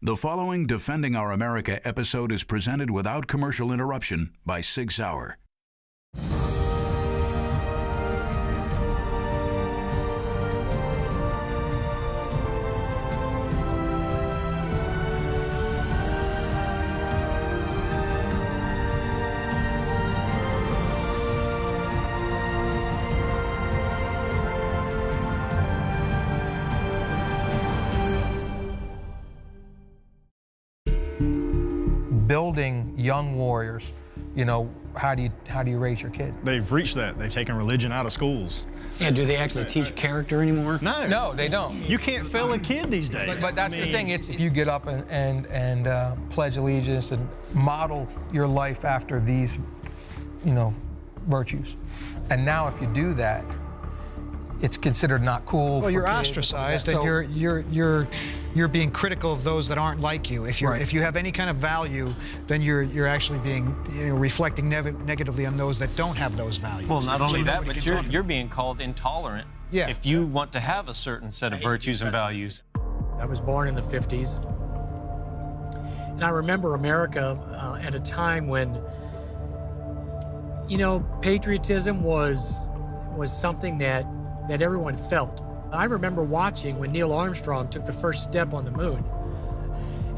The following Defending Our America episode is presented without commercial interruption by Sig Sauer. Building young warriors, you know, how do you raise your kid? They've reached that. They've taken religion out of schools. Yeah, do they actually teach character anymore? No, they don't. You can't fail a kid these days. But that's the thing. It's if you get up and pledge allegiance and model your life after these, you know, virtues. And now if you do that, it's considered not cool. Well, you're ostracized, and you're being critical of those that aren't like you. If you have any kind of value, then you're actually being, you know, reflecting negatively on those that don't have those values. Well, not only that, but you're being called intolerant. Yeah. If you want to have a certain set of virtues and values. I was born in the 50s, and I remember America at a time when, you know, patriotism was something that everyone felt. I remember watching when Neil Armstrong took the first step on the moon,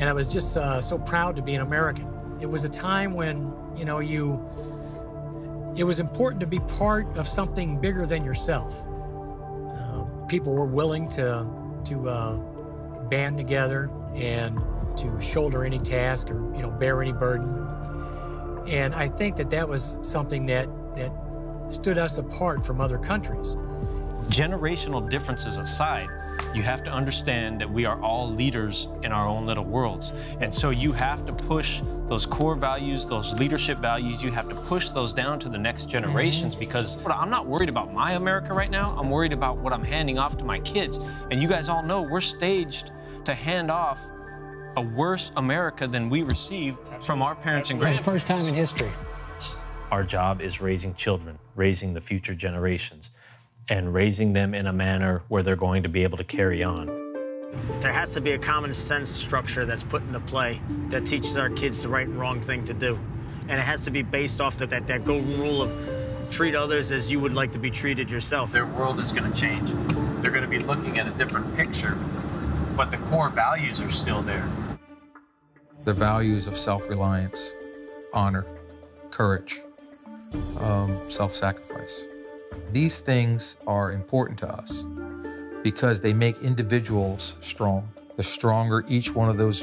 and I was just so proud to be an American. It was a time when, you know, it was important to be part of something bigger than yourself. People were willing to band together and to shoulder any task or, you know, bear any burden. And I think that was something that stood us apart from other countries. Generational differences aside, you have to understand that we are all leaders in our own little worlds. And so you have to push those core values, those leadership values, you have to push those down to the next generations, because I'm not worried about my America right now. I'm worried about what I'm handing off to my kids. And you guys all know we're staged to hand off a worse America than we received from our parents and grandparents. For the first time in history. Our job is raising children, raising the future generations, and raising them in a manner where they're going to be able to carry on. There has to be a common sense structure that's put into play that teaches our kids the right and wrong thing to do. And it has to be based off that golden rule of treat others as you would like to be treated yourself. Their world is going to change. They're going to be looking at a different picture, but the core values are still there. The values of self-reliance, honor, courage, self-sacrifice. These things are important to us because they make individuals strong. The stronger each one of those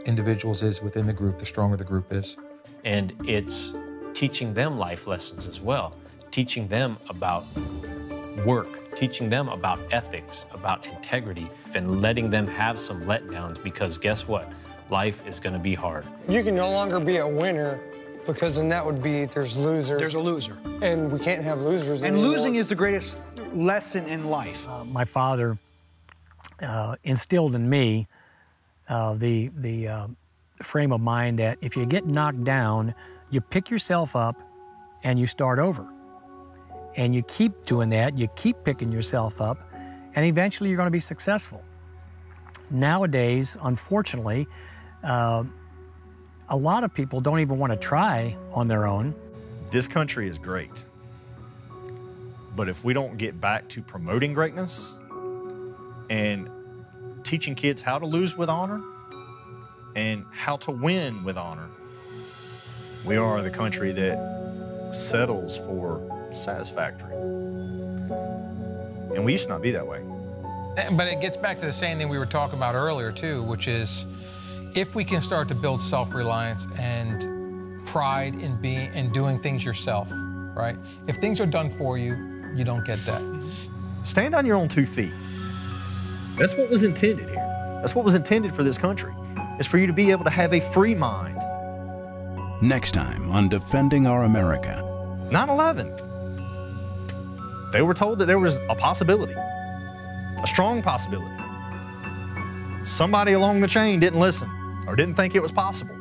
individuals is within the group, the stronger the group is. And it's teaching them life lessons as well, teaching them about work, teaching them about ethics, about integrity, and letting them have some letdowns, because guess what? Life is going to be hard. You can no longer be a winner, because then that would be there's losers. There's a loser. And we can't have losers And anymore. losing is the greatest lesson in life. My father instilled in me the frame of mind that if you get knocked down, you pick yourself up and you start over. And you keep doing that, you keep picking yourself up, and eventually you're going to be successful. Nowadays, unfortunately, a lot of people don't even want to try on their own. This country is great, but if we don't get back to promoting greatness and teaching kids how to lose with honor and how to win with honor, we are the country that settles for satisfactory. And we used to not be that way. But it gets back to the same thing we were talking about earlier too, which is if we can start to build self-reliance and pride in doing things yourself, right? If things are done for you, you don't get that. Stand on your own 2 feet. That's what was intended here. That's what was intended for this country, is for you to be able to have a free mind. Next time on Defending Our America. 9/11. They were told that there was a possibility, a strong possibility. Somebody along the chain didn't listen or didn't think it was possible.